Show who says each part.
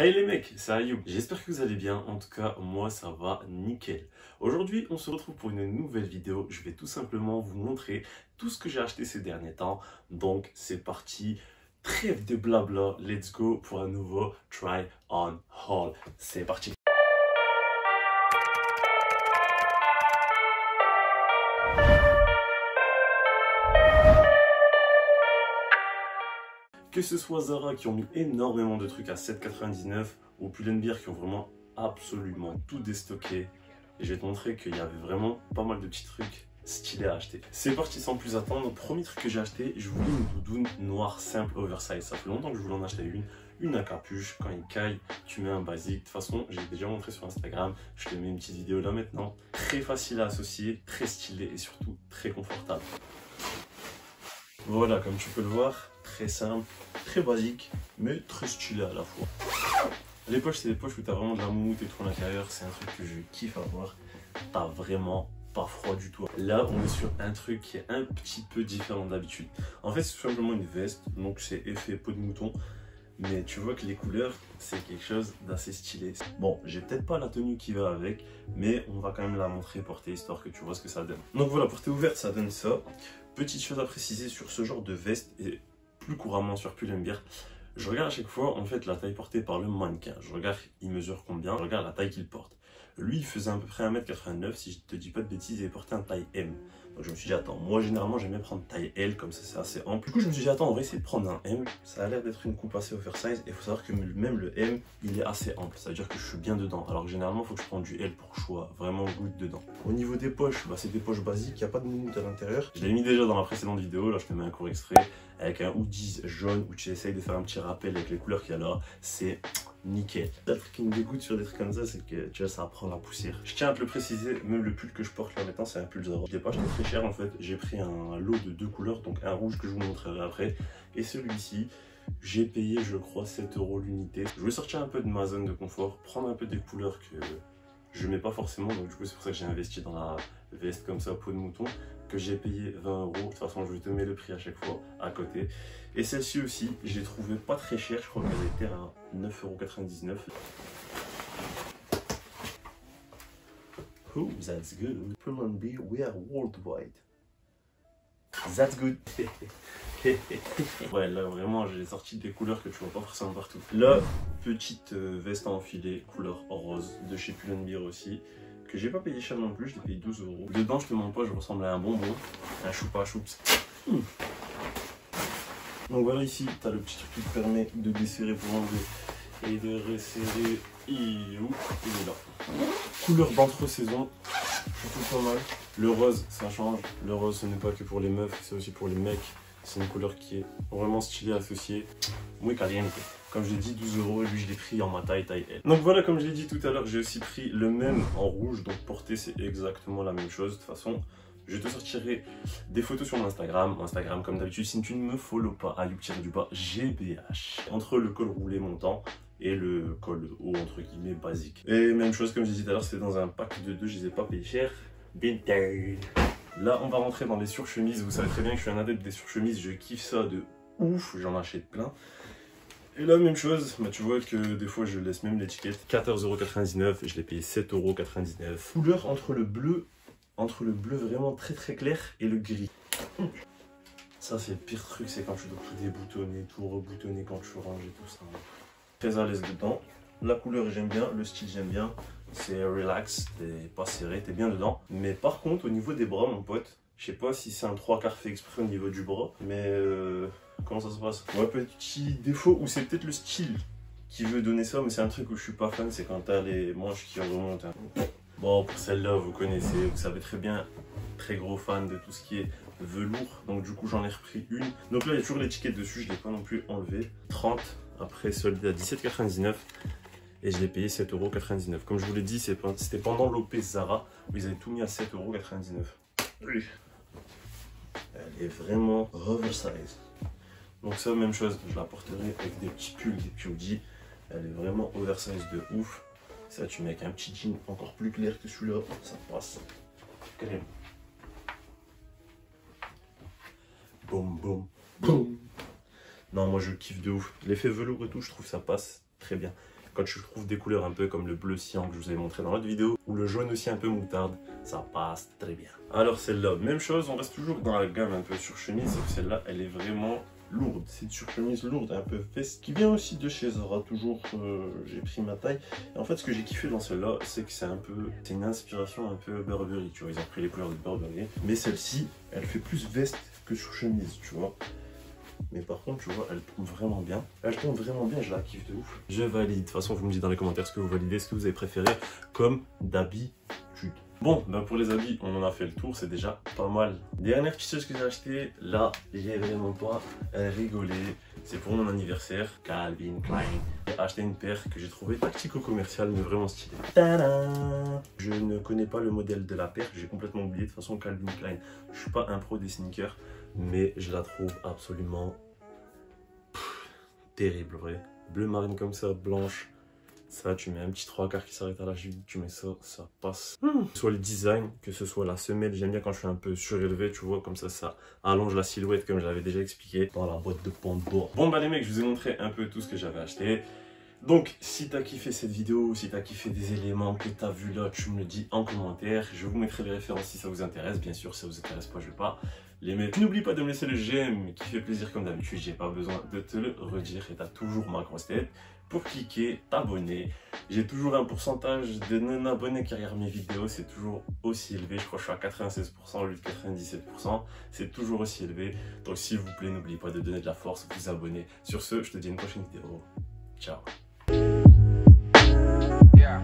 Speaker 1: Hey les mecs, c'est Ayoub. J'espère que vous allez bien. En tout cas, moi ça va nickel. Aujourd'hui, on se retrouve pour une nouvelle vidéo. Je vais tout simplement vous montrer tout ce que j'ai acheté ces derniers temps. Donc, c'est parti. Trêve de blabla. Let's go pour un nouveau try on haul. C'est parti. Que ce soit Zara qui ont mis énormément de trucs à 7,99 ou Pull&Bear qui ont vraiment absolument tout déstocké. Et je vais te montrer qu'il y avait vraiment pas mal de petits trucs stylés à acheter. C'est parti sans plus attendre. Premier truc que j'ai acheté, je voulais une doudoune noire simple oversize. Ça fait longtemps que je voulais en acheter une à capuche. Quand il caille, tu mets un basique. De toute façon, j'ai déjà montré sur Instagram. Je te mets une petite vidéo là maintenant. Très facile à associer, très stylé et surtout très confortable. Voilà, comme tu peux le voir, très simple, très basique, mais très stylé à la fois. Les poches, c'est des poches où tu as vraiment de la moumoute et tout à l'intérieur. C'est un truc que je kiffe avoir. T'as vraiment pas froid du tout. Là, on est sur un truc qui est un petit peu différent d'habitude. En fait, c'est tout simplement une veste, donc c'est effet peau de mouton. Mais tu vois que les couleurs, c'est quelque chose d'assez stylé. Bon, j'ai peut-être pas la tenue qui va avec, mais on va quand même la montrer portée, histoire que tu vois ce que ça donne. Donc voilà, portée ouverte, ça donne ça. Petite chose à préciser sur ce genre de veste, et plus couramment sur Pull&Bear, je regarde à chaque fois en fait la taille portée par le mannequin. Je regarde il mesure combien, je regarde la taille qu'il porte. Lui il faisait à peu près 1m89, si je te dis pas de bêtises, il portait un taille M. Donc je me suis dit attends, moi généralement j'aime bien prendre taille L, comme ça c'est assez ample. Du coup je me suis dit attends, on va essayer de prendre un M. Ça a l'air d'être une coupe assez oversize, et il faut savoir que même le M il est assez ample, ça veut dire que je suis bien dedans. Alors que généralement il faut que je prenne du L pour que je sois vraiment good dedans. Au niveau des poches, bah, c'est des poches basiques, il n'y a pas de moumoute à l'intérieur. Je l'ai mis déjà dans la précédente vidéo, là je te mets un court extrait avec un hoodie jaune où tu essayes de faire un petit rappel avec les couleurs qu'il y a là, c'est nickel. Le truc qui me dégoûte sur des trucs comme ça, c'est que tu vois, ça prend la poussière. Je tiens à te le préciser, même le pull que je porte là maintenant, c'est un pull Zara. Je l'ai pas acheté très cher en fait, j'ai pris un lot de 2 couleurs, donc un rouge que je vous montrerai après, et celui-ci, j'ai payé je crois 7 € l'unité. Je voulais sortir un peu de ma zone de confort, prendre un peu des couleurs que je mets pas forcément, donc du coup c'est pour ça que j'ai investi dans la veste comme ça, peau de mouton, que j'ai payé 20 €. De toute façon je te mets le prix à chaque fois à côté. Et celle-ci aussi, je l'ai trouvée pas très chère, je crois qu'elle était à 9,99 €. Oh, that's good. Pull&Bear, we are worldwide. That's good. Ouais, là vraiment j'ai sorti des couleurs que tu vois pas forcément partout. Là, petite veste à enfiler, couleur rose, de chez Pull&Bear aussi, que j'ai pas payé cher non plus, je l'ai payé 12 €. Dedans, je te mens pas, je ressemble à un bonbon, un choupa choups. Donc voilà, ici, tu as le petit truc qui te permet de desserrer pour enlever et de resserrer. Il est là. Couleur d'entre-saison, plutôt pas mal. Le rose, ça change. Le rose, ce n'est pas que pour les meufs, c'est aussi pour les mecs. C'est une couleur qui est vraiment stylée, associée. Muy caliente. Comme je l'ai dit, 12 €, lui je l'ai pris en ma taille L. Donc voilà, comme je l'ai dit tout à l'heure, j'ai aussi pris le même en rouge. Donc porté, c'est exactement la même chose. De toute façon, je te sortirai des photos sur mon Instagram. Mon Instagram, comme d'habitude, si tu ne me follow pas, Ayoub_GBH. Entre le col roulé montant et le col haut, entre guillemets, basique. Et même chose, comme j'ai dit tout à l'heure, c'était dans un pack de 2, je les ai pas payés cher. Vintage. Là, on va rentrer dans les surchemises. Vous savez très bien que je suis un adepte des surchemises. Je kiffe ça de ouf. J'en achète plein. Et là, même chose. Bah, tu vois que des fois, je laisse même l'étiquette. 14,99 €. Je l'ai payé 7,99 €. Couleur entre le bleu vraiment très très clair et le gris. Ça, c'est le pire truc. C'est quand tu dois tout déboutonner, tout reboutonner quand tu ranges et tout ça. Très à l'aise dedans. La couleur, j'aime bien. Le style, j'aime bien. C'est relax, t'es pas serré, t'es bien dedans. Mais par contre, au niveau des bras, mon pote, je sais pas si c'est un 3/4 fait exprès au niveau du bras, mais comment ça se passe? Ouais, petit défaut, ou c'est peut-être le style qui veut donner ça, mais c'est un truc où je suis pas fan, c'est quand t'as les manches qui remontent. Hein. Bon, pour celle-là, vous connaissez, vous savez très bien, très gros fan de tout ce qui est velours, donc du coup j'en ai repris une. Donc là, il y a toujours l'étiquette dessus, je l'ai pas non plus enlevé. 30, après soldé à 17,99 €. Et je l'ai payé 7,99 €. Comme je vous l'ai dit, c'était pendant l'OP Zara où ils avaient tout mis à 7,99 €. Oui. Elle est vraiment oversize. Donc ça, même chose, je la porterai avec des petits pulls, des petits hoodies. Elle est vraiment oversize de ouf. Ça, tu mets avec un petit jean encore plus clair que celui-là, ça passe. Crème. Boum, boum, boum. Non, moi je kiffe de ouf. L'effet velours et tout, je trouve ça passe très bien. Quand je trouve des couleurs un peu comme le bleu cyan que je vous ai montré dans l'autre vidéo, ou le jaune aussi un peu moutarde, ça passe très bien. Alors celle-là, même chose, on reste toujours dans la gamme un peu sur chemise, sauf que celle-là, elle est vraiment lourde. C'est une surchemise lourde, un peu veste, qui vient aussi de chez Zara, toujours, j'ai pris ma taille. Et en fait, ce que j'ai kiffé dans celle-là, c'est que c'est une inspiration un peu Burberry, tu vois, ils ont pris les couleurs de Burberry. Mais celle-ci, elle fait plus veste que surchemise, tu vois. Mais par contre, tu vois, elle tombe vraiment bien. Elle tombe vraiment bien, je la kiffe de ouf. Je valide. De toute façon, vous me dites dans les commentaires ce que vous validez, ce que vous avez préféré comme d'habitude. Bon, ben pour les habits, on en a fait le tour, c'est déjà pas mal. Dernière petite chose que j'ai acheté, là, j'ai vraiment pas rigolé. C'est pour mon anniversaire, Calvin Klein. J'ai acheté une paire que j'ai trouvée tactico-commerciale, mais vraiment stylée. Tadam! Je ne connais pas le modèle de la paire, j'ai complètement oublié. De toute façon, Calvin Klein, je suis pas un pro des sneakers, mais je la trouve absolument terrible, vrai. Bleu marine comme ça, blanche. Ça, tu mets un petit 3/4 qui s'arrête à la cheville, tu mets ça, ça passe. Que ce soit le design, que ce soit la semelle, j'aime bien quand je suis un peu surélevé, tu vois, comme ça allonge la silhouette, comme je l'avais déjà expliqué dans la boîte de Pandore. Bon, bah les mecs, je vous ai montré un peu tout ce que j'avais acheté. Donc, si t'as kiffé cette vidéo, si t'as kiffé des éléments que t'as vu là, tu me le dis en commentaire. Je vous mettrai les références si ça vous intéresse. Bien sûr, si ça vous intéresse pas, je vais pas les mettre. N'oublie pas de me laisser le j'aime qui fait plaisir comme d'habitude. J'ai pas besoin de te le redire et t'as toujours ma grosse tête pour cliquer, t'abonner. J'ai toujours un pourcentage de non-abonnés qui regardent mes vidéos. C'est toujours aussi élevé. Je crois que je suis à 96% au lieu de 97%. C'est toujours aussi élevé. Donc, s'il vous plaît, n'oubliez pas de donner de la force, vous abonner. Sur ce, je te dis à une prochaine vidéo. Ciao. Yeah.